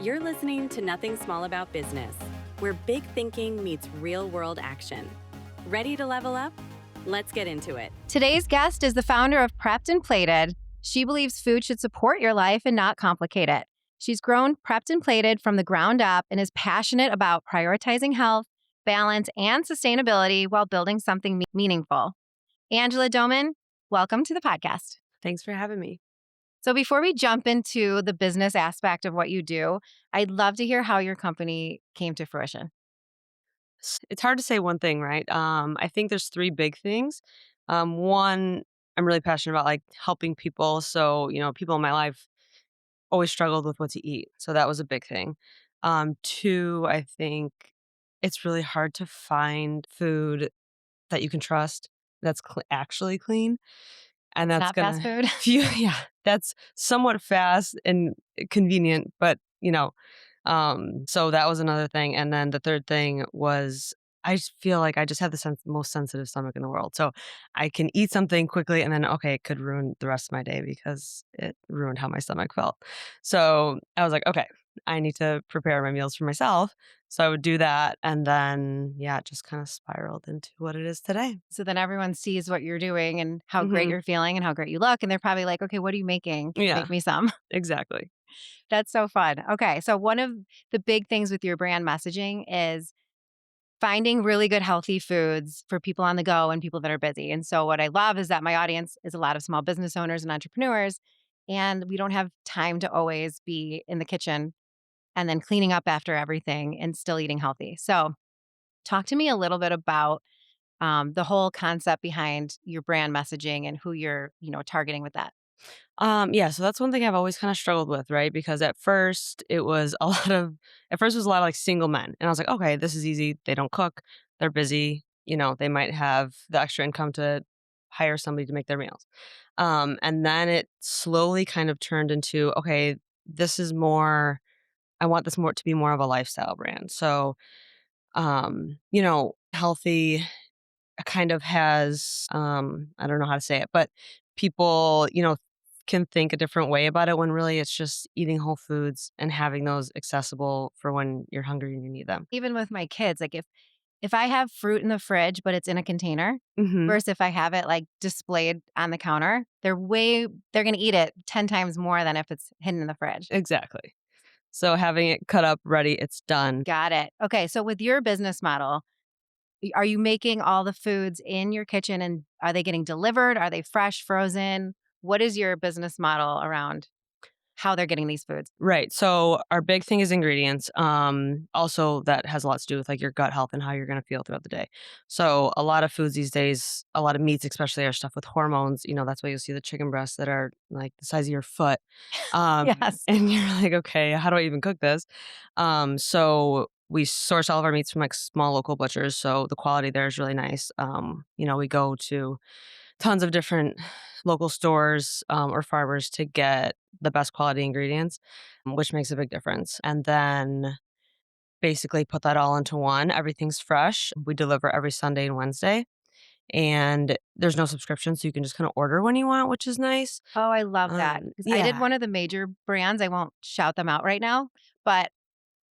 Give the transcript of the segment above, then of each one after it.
You're listening to Nothing Small About Business, where big thinking meets real world action. Ready to level up? Let's get into it. Today's guest is the founder of Prepped and Plated. She believes food should support your life and not complicate it. She's grown Prepped and Plated from the ground up and is passionate about prioritizing health, balance, and sustainability while building something meaningful. Angela Domin, welcome to the podcast. Thanks for having me. So before we jump into the business aspect of what you do, I'd love to hear how your company came to fruition. It's hard to say one thing, right? I think there's three big things. One, I'm really passionate about like helping people. So, people in my life always struggled with what to eat. So that was a big thing. Two, I think it's really hard to find food that you can trust that's actually clean. And that's Not fast gonna food? yeah, that's somewhat fast and convenient, but so that was another thing. And then the third thing was I just feel like I just have the most sensitive stomach in the world. So I can eat something quickly and then okay, it could ruin the rest of my day because it ruined how my stomach felt. So I was like, okay, I need to prepare my meals for myself. So I would do that. And then yeah, it just kind of spiraled into what it is today. So then everyone sees what you're doing and how great Hmm. you're feeling and how great you look. And they're probably like, okay, what are you making? Yeah, Make me some. exactly. That's so fun. Okay. So one of the big things with your brand messaging is finding really good, healthy foods for people on the go and people that are busy. And so what I love is that my audience is a lot of small business owners and entrepreneurs. And we don't have time to always be in the kitchen and then cleaning up after everything and still eating healthy. So talk to me a little bit about the whole concept behind your brand messaging and who you're, targeting with that. Yeah, so that's one thing I've always kind of struggled with, right? Because at first it was a lot of like single men. And I was like, okay, this is easy. They don't cook, they're busy, they might have the extra income to hire somebody to make their meals. And then it slowly kind of turned into, okay, this is more, I want this more to be more of a lifestyle brand. So, healthy kind of has I don't know how to say it, but people, can think a different way about it when really it's just eating whole foods and having those accessible for when you're hungry and you need them. Even with my kids, like if I have fruit in the fridge, but it's in a container Mhm. versus if I have it like displayed on the counter, they're going to eat it 10 times more than if it's hidden in the fridge. Exactly. So having it cut up, ready, it's done. Got it. Okay. So with your business model, are you making all the foods in your kitchen and are they getting delivered? Are they fresh, frozen? What is your business model around how they're getting these foods? Right. So our big thing is ingredients. Also that has a lot to do with like your gut health and how you're going to feel throughout the day. So a lot of foods these days, a lot of meats especially are stuff with hormones. That's why you'll see the chicken breasts that are like the size of your foot. Yes. And you're like, okay, how do I even cook this? So we source all of our meats from like small local butchers. So the quality there is really nice. We go to tons of different local stores or farmers to get the best quality ingredients, which makes a big difference. And then basically put that all into one. Everything's fresh. We deliver every Sunday and Wednesday. And there's no subscription, so you can just kind of order when you want, which is nice. Oh, I love that because I did Yeah. one of the major brands. I won't shout them out right now, but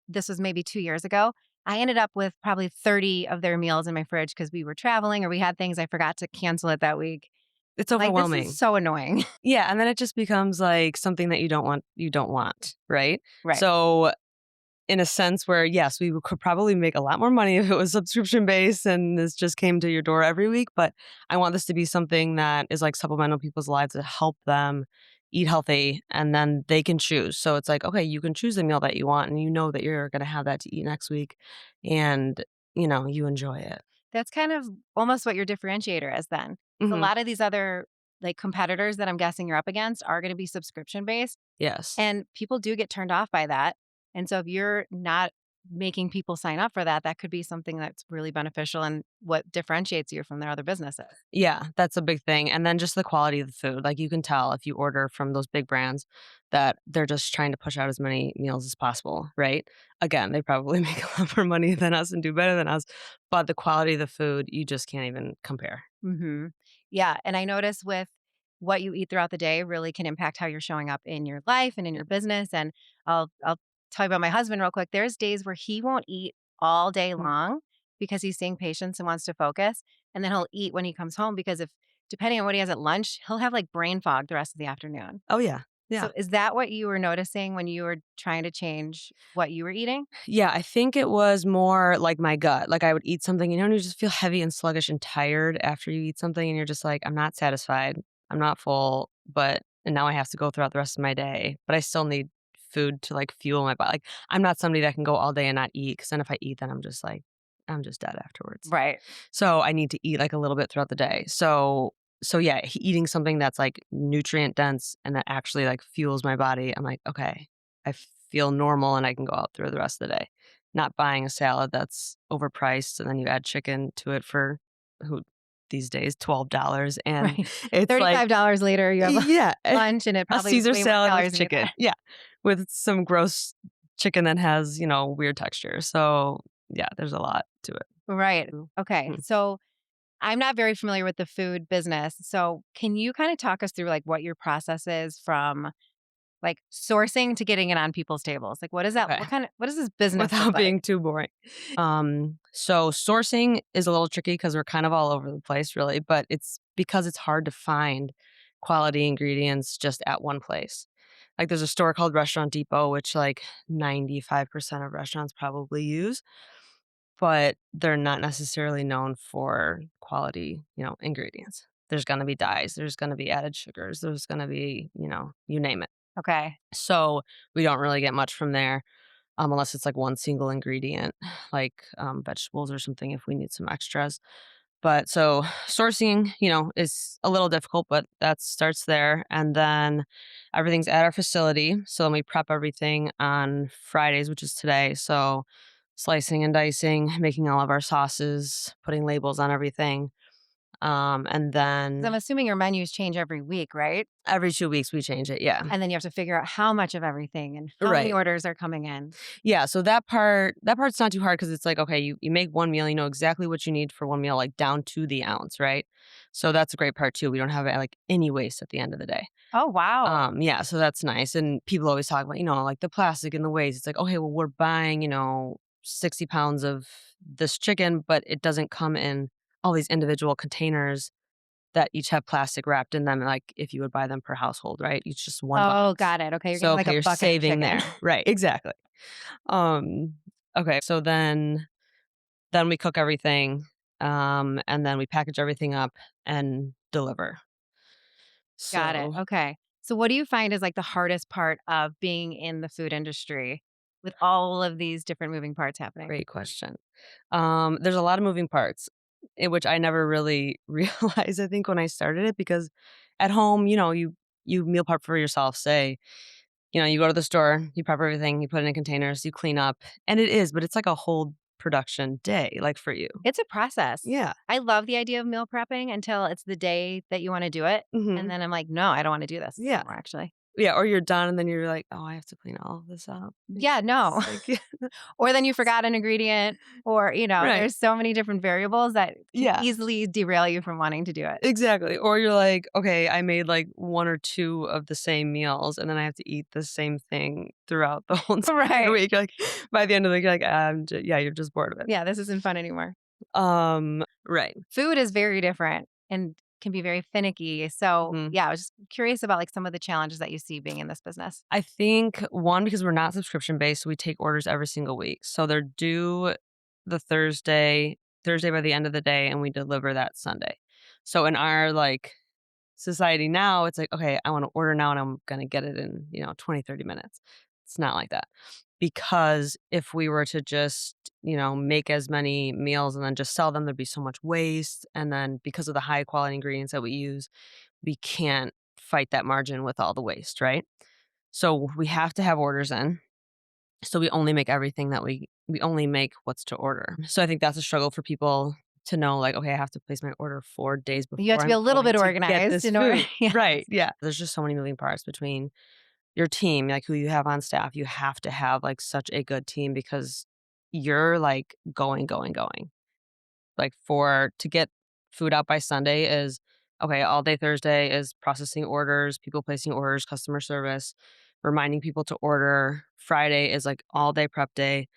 this was maybe 2 years ago. I ended up with probably 30 of their meals in my fridge because we were traveling or we had things I forgot to cancel it that week. It's Like, this is overwhelming. so annoying. Yeah, and then it just becomes like something that you don't want, right? Right. So in a sense where, yes, we could probably make a lot more money if it was subscription based and this just came to your door every week. But I want this to be something that is like supplemental people's lives to help them eat healthy and then they can choose. So it's like, okay, you can choose the meal that you want and you know that you're going to have that to eat next week and, you enjoy it. That's kind of almost what your differentiator is then. 'Cause a Hmm. lot of these other like competitors that I'm guessing you're up against are going to be subscription based Yes. and people do get turned off by that. And so if you're not making people sign up for that, that could be something that's really beneficial and what differentiates you from their other businesses. Yeah, that's a big thing. And then just the quality of the food. Like you can tell if you order from those big brands that they're just trying to push out as many meals as possible, right? Again, they probably make a lot more money than us and do better than us, but the quality of the food, you just can't even compare. Mhm. Yeah, and I notice with what you eat throughout the day really can impact how you're showing up in your life and in your business, and I'll tell you about my husband real quick. There's days where he won't eat all day Mm. long because he's seeing patients and wants to focus. And then he'll eat when he comes home because if, depending on what he has at lunch, he'll have like brain fog the rest of the afternoon. Oh, yeah. Yeah. So is that what you were noticing when you were trying to change what you were eating? Yeah, I think it was more like my gut. Like I would eat something, and you just feel heavy and sluggish and tired after you eat something, and you're just like, I'm not satisfied. I'm not full, and now I have to go throughout the rest of my day, but I still need food to like fuel my body. Like I'm not somebody that can go all day and not eat because then if I eat, then I'm just like, I'm just dead afterwards. Right. So I need to eat like a little bit throughout the day. So yeah, eating something that's like nutrient dense and that actually like fuels my body. I'm like, okay, I feel normal and I can go out through the rest of the day. Not buying a salad that's overpriced and then you add chicken to it for who these days $12 and Right. it's like $35 later, you have yeah, lunch and it a probably Caesar way more salad with calories than you chicken. thought. Yeah, with some gross chicken that has, weird texture. So yeah, there's a lot to it. Right. Okay. Mhm. So I'm not very familiar with the food business. So can you kind of talk us through like what your process is from like sourcing to getting it on people's tables? Like what is that? Okay. What does this business look Without like? being too boring. So sourcing is a little tricky because we're kind of all over the place, really, but it's because it's hard to find quality ingredients just at one place. Like there's a store called Restaurant Depot, which like 95% of restaurants probably use, but they're not necessarily known for quality, ingredients. There's going to be dyes, there's going to be added sugars, there's going to be, you name it. Okay. So we don't really get much from there unless it's like one single ingredient, like vegetables or something if we need some extras. But so sourcing, is a little difficult, but that starts there. And then everything's at our facility. So then we prep everything on Fridays, which is today. So slicing and dicing, making all of our sauces, putting labels on everything. And 'Cause I'm then assuming your menus change every week, right? every 2 weeks we change it. Yeah. And then you have to figure out how much of everything and how many Right. orders are coming in. Yeah, so that part's not too hard because it's like, okay, you make one meal, you know exactly what you need for one meal, like down to the ounce, right? So that's a great part too. We don't have like any waste at the end of the day. Oh, wow. Yeah, so that's nice. And people always talk about, like the plastic and the waste. It's like, okay, well, we're buying, 60 pounds of this chicken, but it doesn't come in all these individual containers that each have plastic wrapped in them, like if you would buy them per household, right? It's just one Oh, box. got it. Okay. You're So getting like okay, a you're bucket of saving chicken. there. Right, exactly. Um, okay, so then we cook everything, and then we package everything up and deliver. Got it. So, Okay. So what do you find is like the hardest part of being in the food industry with all of these different moving parts happening? great question. There's a lot of moving parts, in which I never really realized, I think, when I started it, because at home, you meal prep for yourself, say, you go to the store, you prep everything, you put it in containers, you clean up, and but it's like a whole production day, like for you. It's a process. Yeah. I love the idea of meal prepping until it's the day that you want to do it. And Hmm. then I'm like, no, I don't want to do this Yeah. anymore, actually. Yeah. Or you're done and then you're like, oh, I have to clean all of this up. Yeah, no. It's like, yeah. Or then you forgot an ingredient, or, Right. there's so many different variables that can Yeah. easily derail you from wanting to do it. Exactly. Or you're like, okay, I made like one or two of the same meals and then I have to eat the same thing throughout the whole entire Right. week. Like by the end of the week, you're like, yeah, you're just bored of it. Yeah, this isn't fun anymore. Right. Food is very different and can be very finicky. So, Mhm. yeah, I was just curious about like some of the challenges that you see being in this business. I think one, because we're not subscription based, so we take orders every single week. So they're due the Thursday by the end of the day, and we deliver that Sunday. So in our like society now, it's like, okay, I want to order now and I'm gonna get it in, 20, 30 minutes. It's not like that. Because if we were to just, make as many meals and then just sell them, there'd be so much waste. And then because of the high quality ingredients that we use, we can't fight that margin with all the waste, right? So we have to have orders in. So we only make everything that we only make what's to order. So I think that's a struggle for people to know, like, okay, I have to place my order 4 days You have before to be I'm a little going bit to get organized this in order. food. Yeah. Right. Yeah. There's just so many moving parts between your team, like who you have on staff. You have to have like such a good team because you're like going, going, going. Like to get food out by Sunday is okay, all day Thursday is processing orders, people placing orders, customer service. reminding people to order. Friday is like all day prep day.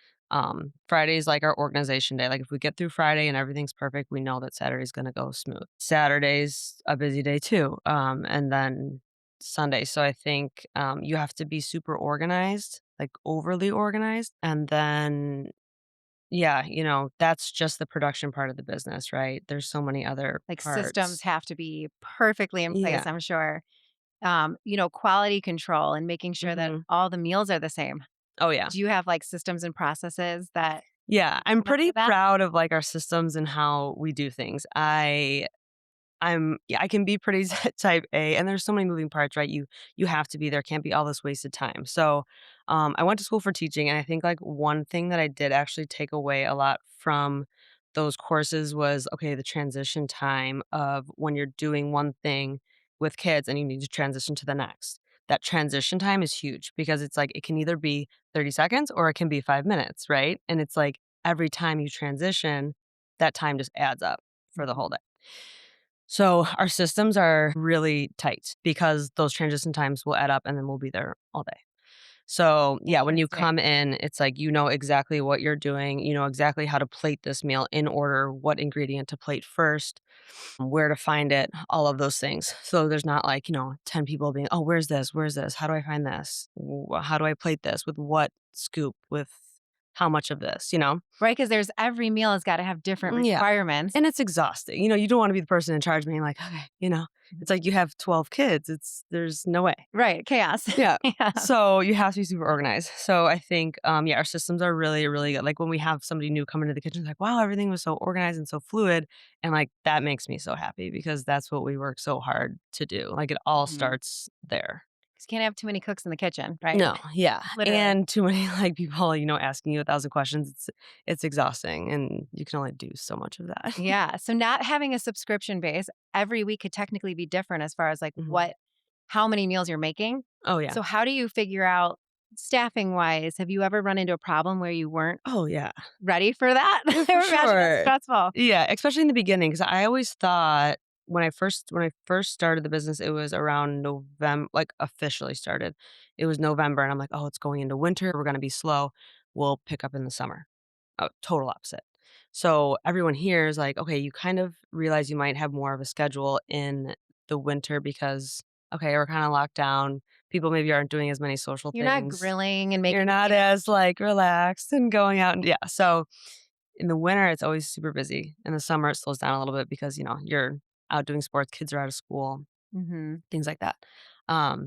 Friday is like our organization day. Like if we get through Friday and everything's perfect, we know that Saturday's going to go smooth. Saturday's a busy day too. And then Sunday. So I think you have to be super organized, like overly organized. And then, yeah, that's just the production part of the business, right? There's so many other Like systems parts. have to be perfectly in place, Yeah. I'm sure. Quality control and making sure that Hmm. all the meals are the same. Oh, yeah. Do you have like systems and processes that Yeah. I'm implement pretty for that? proud of like our systems and how we do things. Yeah, I can be pretty type A, and there's so many moving parts, right? You have to be there, can't be all this wasted time. So, I went to school for teaching, and I think like one thing that I did actually take away a lot from those courses was okay, the transition time of when you're doing one thing with kids and you need to transition to the next. That transition time is huge because it's like it can either be 30 seconds or it can be 5 minutes, right? And it's like every time you transition, that time just adds up for the Mhm. whole day. So our systems are really tight because those transition times will add up and then we'll be there all day. So, yeah, when you Interesting. come in, it's like you know exactly what you're doing, you know exactly how to plate this meal in order, what ingredient to plate first, where to find it, all of those things. So there's not like, 10 people being, "Oh, where's this? Where's this? How do I find this? How do I plate this? With what scoop? With how much of this?" Right, because there's every meal has gotta have different Yeah. requirements. And it's exhausting. You don't wanna be the person in charge being like, "Okay," it's like you have 12 kids. There's no way. Right, chaos. Yeah. Yeah. So you have to be super organized. So I think, yeah, our systems are really, really good. Like when we have somebody new come into the kitchen, it's like, wow, everything was so organized and so fluid. And like that makes me so happy because that's what we work so hard to do. Like it all Mhm. starts there. 'Cause you can't have too many cooks in the kitchen, right? No, yeah. Literally. And too many like people, asking you 1,000 questions. It's exhausting and you can only do so much of that. Yeah, so not having a subscription base, every week could technically be different as far as, like, Mhm. how many meals you're making. Oh yeah. So how do you figure out staffing-wise, have you ever run into a problem where you weren't Oh yeah. ready for that? Yeah, I for would imagine that's sure. stressful. Yeah, especially in the beginning, because I always thought when I first started the business, it was around November, like, officially started. It was November, and I'm like, "Oh, it's going into winter, we're gonna be slow. We'll pick up in the summer." Oh, total opposite. So, everyone here is like, "Okay, you kind of realize you might have more of a schedule in the winter because, okay, we're kinda locked down. People maybe aren't doing as many social You're not things. grilling and You're making, not as, like, relaxed and going out and" yeah, so in the winter, it's always super busy. In the summer, it slows down a little bit because, you're out doing sports, kids are out of school, Mhm. things like that.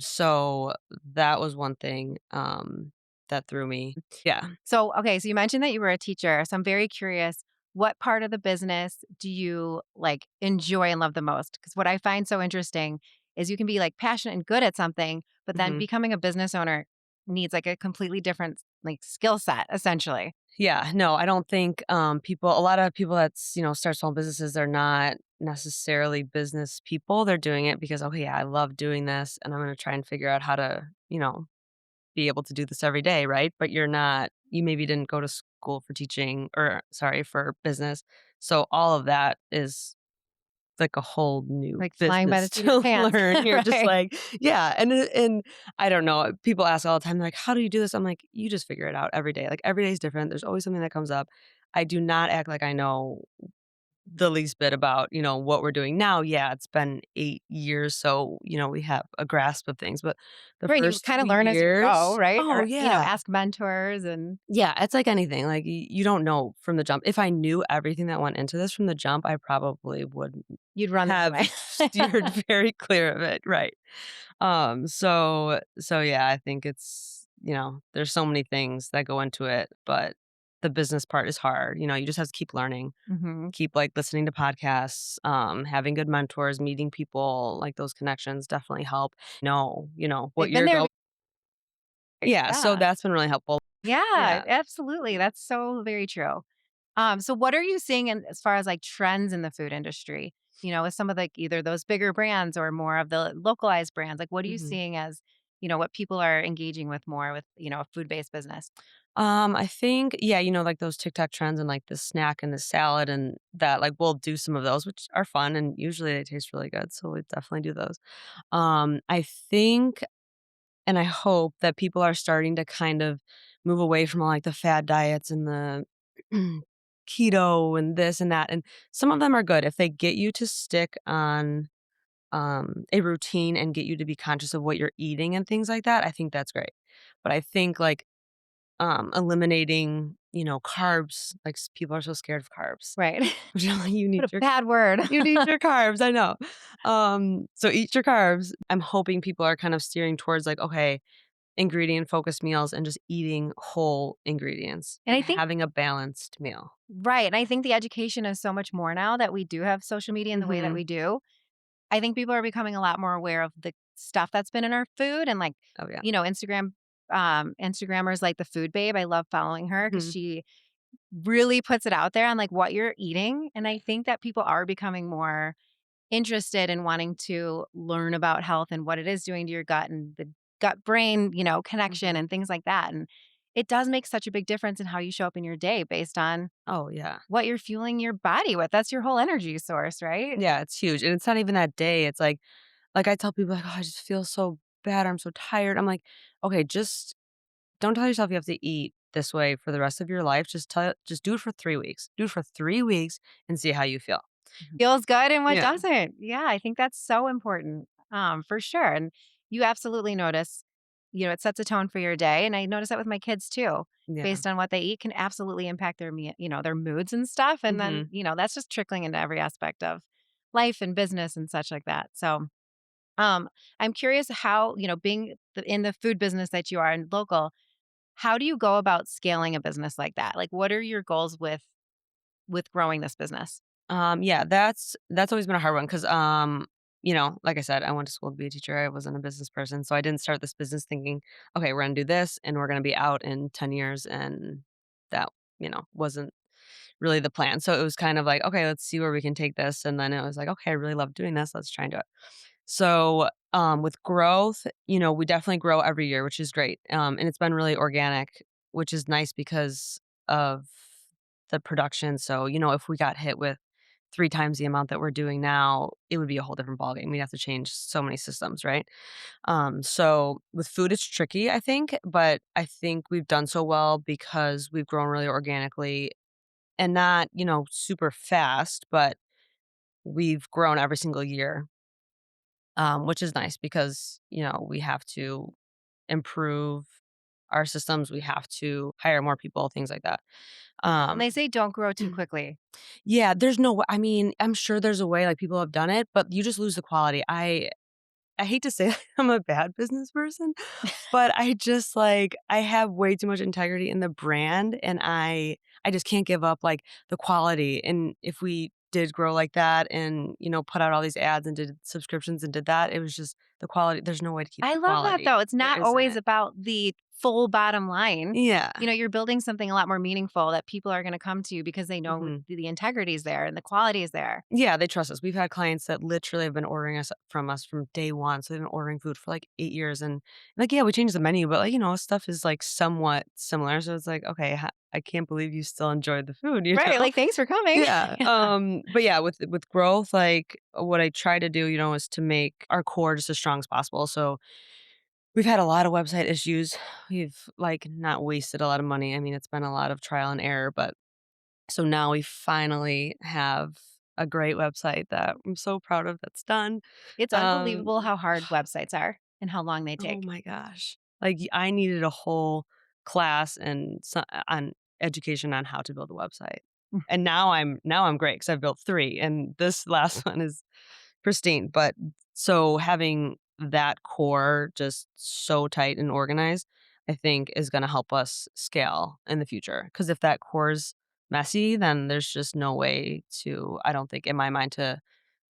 So that was one thing, that threw me. Yeah. So, okay, so you mentioned that you were a teacher, so I'm very curious, what part of the business do you, like, enjoy and love the most? Because what I find so interesting is you can be, like, passionate and good at something, but then Mhm. becoming a business owner needs, like, a completely different, like, skill set, essentially. Yeah, no, I don't think, a lot of people that's, start small businesses, they're not necessarily business people. They're doing it because, "Okay, yeah, I love doing this, and I'm gonna try and figure out how to, be able to do this every day," right? But you maybe didn't go to school for teaching or sorry, for business. So all of that is like a whole new Like, flying by the business seat of your to pants, learn. You're just right? like, yeah, and I don't know. People ask all the time, like, "How do you do this?" I'm like, "You just figure it out every day." Like every day is different. There's always something that comes up. I do not act like I know the least bit about, what we're doing now. Yeah, it's been 8 years, so, we have a grasp of things, but the Right, you first 2 kinda learn as you go, years right? oh, Or, yeah. ask mentors and Yeah, it's like anything, like, you don't know from the jump. If I knew everything that went into this from the jump, I probably would you'd run the other have way. steered very clear of it, right. So yeah, I think it's there's so many things that go into it, but the business part is hard, you just have to keep learning, Mhm. keep, like, listening to podcasts, having good mentors, meeting people, like, those connections definitely help what They've been you're there going yeah, so yeah. that's been really helpful. Yeah, Yeah. absolutely. That's so very true. So what are you seeing in as far as like trends in the food industry? With some of like either those bigger brands or more of the localized brands. Like what are you Mhm. seeing as, what people are engaging with more with, a food-based business? I think, yeah, like those TikTok trends and like the snack and the salad and that, like we'll do some of those, which are fun and usually they taste really good. So we definitely do those. I think And I hope that people are starting to kind of move away from all like the fad diets and the keto and this and that. And some of them are good if they get you to stick on a routine and get you to be conscious of what you're eating and things like that. I think that's great. But I think like eliminating, carbs, like people are so scared of carbs. Right. Which I'm like, you What need a your bad word. you need your carbs, I know. So eat your carbs. I'm hoping people are kind of steering towards like, okay, ingredient focused meals and just eating whole ingredients And and I think having a balanced meal. right, and I think the education is so much more now that we do have social media in the way that Mhm. we do. I think people are becoming a lot more aware of the stuff that's been in our food and, like, Oh, yeah. Instagrammers like the Food Babe, I love following her because Mhm. she really puts it out there on, like, what you're eating, and I think that people are becoming more interested in wanting to learn about health and what it is doing to your gut and the gut brain, connection Mhm. and things like that. And it does make such a big difference in how you show up in your day based on Oh, yeah. what you're fueling your body with. That's your whole energy source, right? Yeah, it's huge, and it's not even that day, it's like, I tell people, like, "Oh, I just feel so bad, I'm so tired." I'm like, "Okay, just don't tell yourself you have to eat this way for the rest of your life, just do it for 3 weeks. Do it for 3 weeks and see how you feel." Feels good and what Yeah. doesn't. Yeah, I think that's so important, for sure. And you absolutely notice, it sets a tone for your day. And I notice that with my kids too, Yeah. based on what they eat can absolutely impact their moods and stuff. And then, Mhm. that's just trickling into every aspect of life and business and such like that. So, um, I'm curious how, being in the food business that you are and local, how do you go about scaling a business like that? Like, what are your goals with growing this business? Yeah, that's always been a hard one because, like I said, I went to school to be a teacher. I wasn't a business person, so I didn't start this business thinking, "Okay, we're gonna do this, and we're gonna be out in 10 years," and that, wasn't really the plan. So it was kind of like, "Okay, let's see where we can take this," and then it was like, "Okay, I really love doing this. Let's try and do it." So, with growth, we definitely grow every year, which is great, and it's been really organic, which is nice because of the production. So, if we got hit with 3 times the amount that we're doing now, it would be a whole different ballgame. We'd have to change so many systems, right? So with food, it's tricky, I think, but I think we've done so well because we've grown really organically and not, super fast, but we've grown every single year, which is nice because, we have to improve our systems. We have to hire more people, things like that. And Um, they say don't grow too quickly. yeah, there's no I mean, I'm sure there's a way, like, people have done it, but you just lose the quality. I hate to say I'm a bad business person, but I just, like I have way too much integrity in the brand, and I just can't give up, like, the quality, and if we did grow like that and, put out all these ads and did subscriptions and did that, it was just the quality there's no way to keep I the love that quality. though. It's There not always isn't. about the full bottom line. Yeah. You're building something a lot more meaningful that people are going to come to because they know Mhm. the integrity is there and the quality is there. Yeah, they trust us. We've had clients that literally have been ordering us from day one. So they've been ordering food for like 8 years. And like, yeah, we changed the menu, but like, stuff is like somewhat similar. So it's like, okay, I can't believe you still enjoyed the food, Right. Like, thanks for coming. Yeah. Yeah. But yeah, with growth, like what I try to do, is to make our core just as strong as possible. So we've had a lot of website issues. We've like not wasted a lot of money. I mean, it's been a lot of trial and error, but so now we finally have a great website that I'm so proud of that's done. It's Um, unbelievable how hard websites are and how long they oh take. my gosh. Like I needed a whole class and on education on how to build a website. Mm. And now I'm great cuz I've built 3 and this last one is pristine, but so having that core just so tight and organized, I think is gonna help us scale in the future. Because if that core's messy, then there's just no way to, I don't think, in my mind, to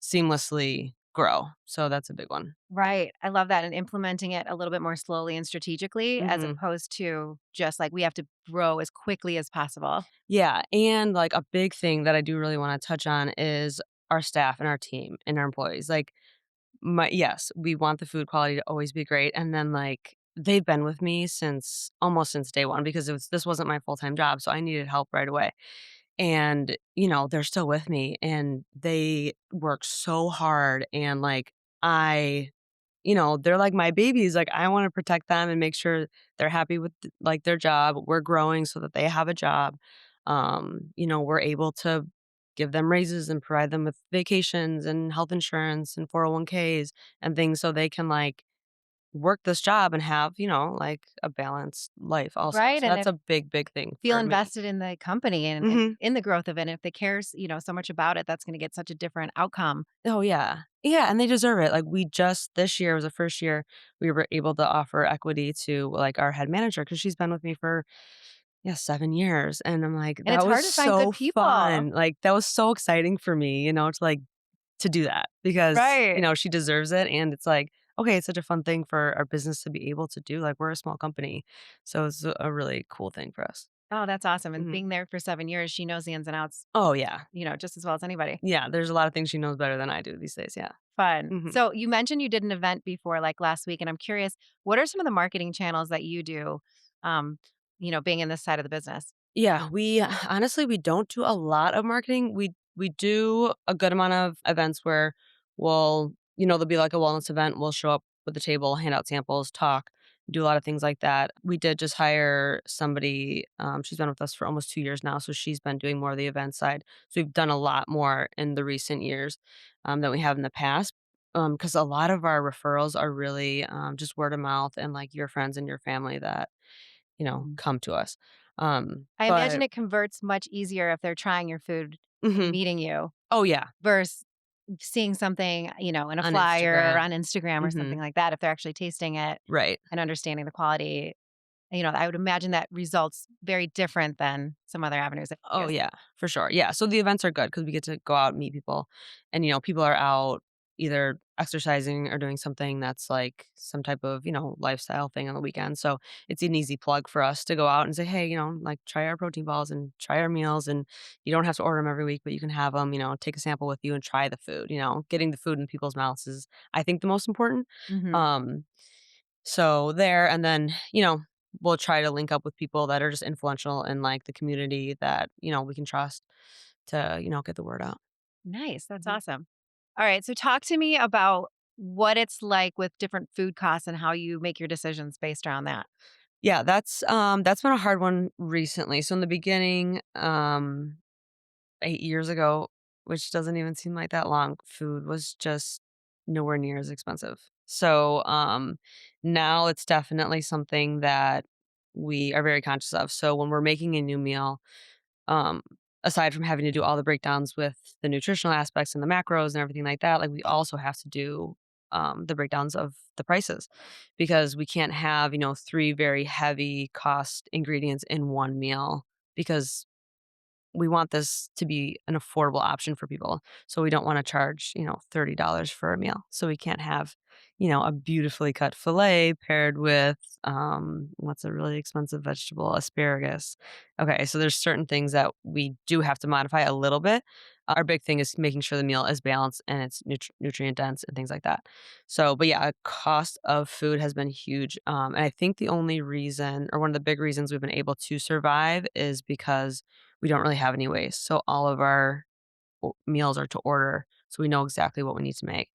seamlessly grow. So that's a big one. Right. I love that. And implementing it a little bit more slowly and strategically as Mhm. opposed to just like we have to grow as quickly as possible. Yeah, and, like, a big thing that I do really wanna touch on is our staff and our team and our employees. Like, yes, we want the food quality to always be great, and then, like, they've been with me since almost since day 1 because this wasn't my full-time job, so I needed help right away, and, they're still with me, and they work so hard, and, like, I they're like my babies. Like, I want to protect them and make sure they're happy with like their job. We're growing so that they have a job. We're able to give them raises and provide them with vacations and health insurance and 401ks and things so they can like work this job and have, like a balanced life also. Right. So And that's if a big, big thing feel for me. invested in the company and Mhm. in the growth of it. And if they cares, so much about it, that's going to get such a different outcome. Oh, yeah. Yeah, and they deserve it. Like, we just this year was the first year we were able to offer equity to, like, our head manager because 'cause she's been with me for, yeah, 7 years, and I'm like, And it's that was hard to find good so people. fun. Like, that was so exciting for me, to do that because, Right. she deserves it, and it's like, okay, it's such a fun thing for our business to be able to do. Like, we're a small company, so it's a really cool thing for us. Oh, that's awesome. And Mhm. being there for 7 years, she knows the ins and outs, Oh, yeah. just as well as anybody. Yeah, there's a lot of things she knows better than I do these days, yeah. Fun. Mhm. So you mentioned you did an event before, like last week, and I'm curious, what are some of the marketing channels that you do, um, being in this side of the business? Yeah, we honestly, we don't do a lot of marketing. We do a good amount of events where there'll be like a wellness event. We'll show up with the table, hand out samples, talk, do a lot of things like that. We did just hire somebody. She's been with us for almost 2 years now, so she's been doing more of the event side. So we've done a lot more in the recent years than we have in the past. Because a lot of our referrals are really just word of mouth and like your friends and your family that Mhm. come to us. I imagine But it converts much easier if they're trying your food and Mhm. meeting you Oh, yeah, versus seeing something, in a on flyer or Instagram. on Instagram or something Mhm. like that. If they're actually tasting it Right. and understanding the quality, I would imagine that results very different than some other avenues that you Oh, use. yeah, for sure. Yeah, so the events are good because we get to go out and meet people, and, people are out either exercising or doing something that's, like, some type of, lifestyle thing on the weekend, so it's an easy plug for us to go out and say, "Hey," like, "try our protein balls and try our meals," and you don't have to order them every week, but you can have them. Take a sample with you and try the food. Getting the food in people's mouths is, I think, the most important. Hmm. Um So there, and then, we'll try to link up with people that are just influential in like the community that, we can trust to, get the word out. Nice. That's Mhm. awesome. All right. So talk to me about what it's like with different food costs and how you make your decisions based around that. Yeah, that's been a hard one recently. So in the beginning, 8 years ago, which doesn't even seem like that long, food was just nowhere near as expensive. So now it's definitely something that we are very conscious of. So when we're making a new meal, um, aside from having to do all the breakdowns with the nutritional aspects and the macros and everything like that, like we also have to do the breakdowns of the prices because we can't have, three very heavy cost ingredients in one meal because we want this to be an affordable option for people. So we don't want to charge, $30 for a meal. So we can't have, a beautifully cut filet paired with what's a really expensive vegetable? Asparagus. Okay, so there's certain things that we do have to modify a little bit. Our big thing is making sure the meal is balanced and it's nutrient dense and things like that. So, but yeah, cost of food has been huge. And I think the only reason, or one of the big reasons we've been able to survive is because we don't really have any waste. So all of our meals are to order. So we know exactly what we need to make.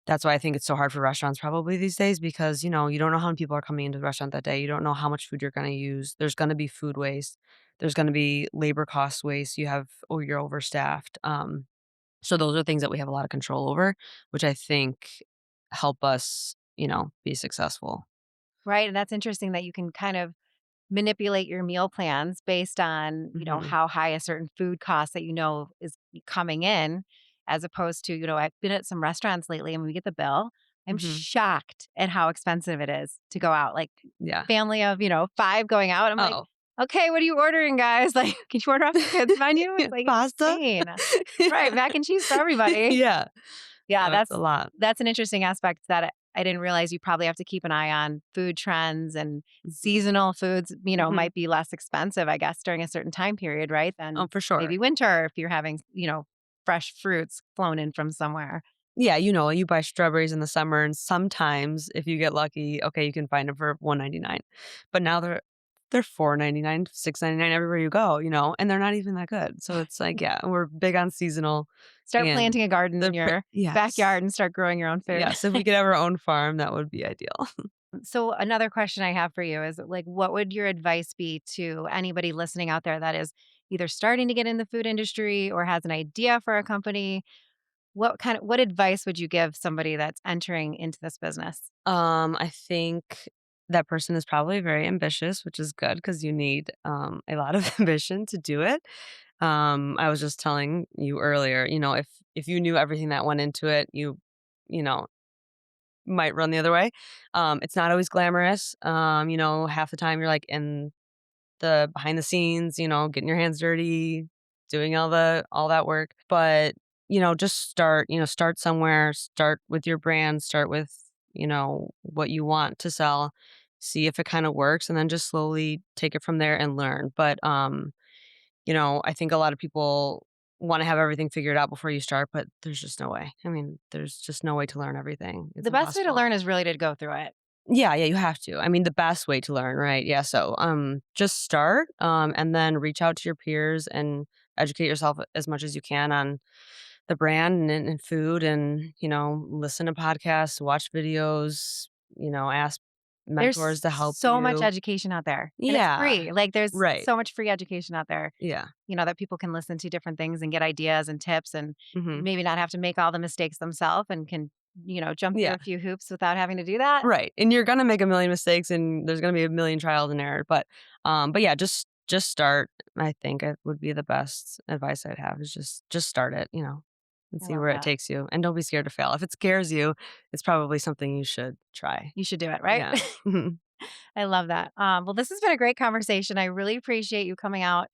That's why I think it's so hard for restaurants probably these days because, you don't know how many people are coming into the restaurant that day. You don't know how much food you're going to use. There's going to be food waste. There's going to be labor cost waste. You're overstaffed. So those are things that we have a lot of control over, which I think help us, be successful. Right. And that's interesting that you can kind of manipulate your meal plans based on, Hmm. how high a certain food cost that is coming in, as opposed to, I've been at some restaurants lately and when we get the bill, I'm Hmm. shocked at how expensive it is to go out. Like Yeah. family of, 5 going out. I'm like, Oh, okay, what are you ordering, guys? Like, can you order off the kids menu? It's like pasta. insane. Right. Mac and cheese for everybody. Yeah. Yeah, Oh, it's a lot. that's an interesting aspect that I didn't realize you probably have to keep an eye on food trends and Mhm. seasonal foods, Mhm. might be less expensive, I guess, during a certain time period, right? Oh, Than for sure. maybe winter if you're having, fresh fruits flown in from somewhere. Yeah, you buy strawberries in the summer, and sometimes if you get lucky, okay, you can find them for 1.99. But now they're they're $4.99, $6.99 everywhere you go, and they're not even that good. So it's like, yeah, we're big on seasonal. Start And planting a garden in your yes. backyard and start growing your own food. Yes, if we could have our own farm, that would be ideal. So another question I have for you is like, what would your advice be to anybody listening out there that is either starting to get in the food industry or has an idea for a company? What advice would you give somebody that's entering into this business? I think that person is probably very ambitious, which is good because you need a lot of ambition to do it. I was just telling you earlier, if you knew everything that went into it, you know, might run the other way. It's not always glamorous. Half the time you're like in the behind the scenes, getting your hands dirty, doing all that work. But, just start somewhere, start with your brand, start with, what you want to sell, see if it kind of works, and then just slowly take it from there and learn. But I think a lot of people want to have everything figured out before you start, but there's just no way. I mean, there's just no way to learn everything. It's The best way to impossible. learn is really to go through it. Yeah, yeah, you have to. I mean, the best way to learn, right? Yeah, so just start and then reach out to your peers and educate yourself as much as you can on the brand and food and, listen to podcasts, watch videos, ask mentors There's to help so much you. education out there and it's Yeah. free. Like there's Right. so much free education out there, Yeah. that people can listen to different things and get ideas and tips and Mhm. maybe not have to make all the mistakes themselves and can, jump through Yeah. a few hoops without having to do that. Right. And you're gonna make a million mistakes and there's gonna be a million trials and error. But yeah, just start. I think it would be the best advice I'd have is just start it, and I see love where it that. takes you. And don't be scared to fail. If it scares you, it's probably something you should try. You should do it, right? Yeah. Mhm. I love that. Well, this has been a great conversation. I really appreciate you coming out,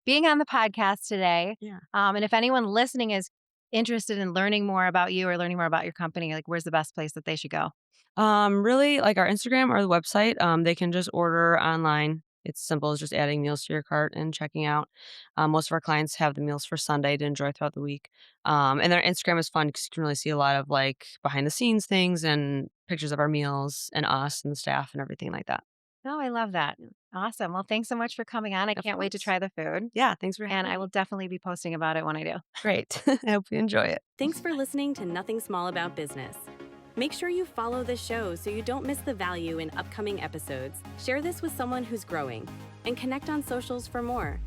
being on the podcast today. Yeah. And if anyone listening is interested in learning more about you or learning more about your company, like where's the best place that they should go? Really, like our Instagram or the website, they can just order online. It's simple as just adding meals to your cart and checking out. Most of our clients have the meals for Sunday to enjoy throughout the week. And their Instagram is fun because you can really see a lot of like behind the scenes things and pictures of our meals and us and the staff and everything like that. Oh, I love that. Awesome. Well, thanks so much for coming on. I Of can't wait to course. try the food. Yeah. Thanks for And having I will me. definitely be posting about it when I do. Great. I hope you enjoy it. Thanks for listening to Nothing Small About Business. Make sure you follow the show so you don't miss the value in upcoming episodes. Share this with someone who's growing and connect on socials for more.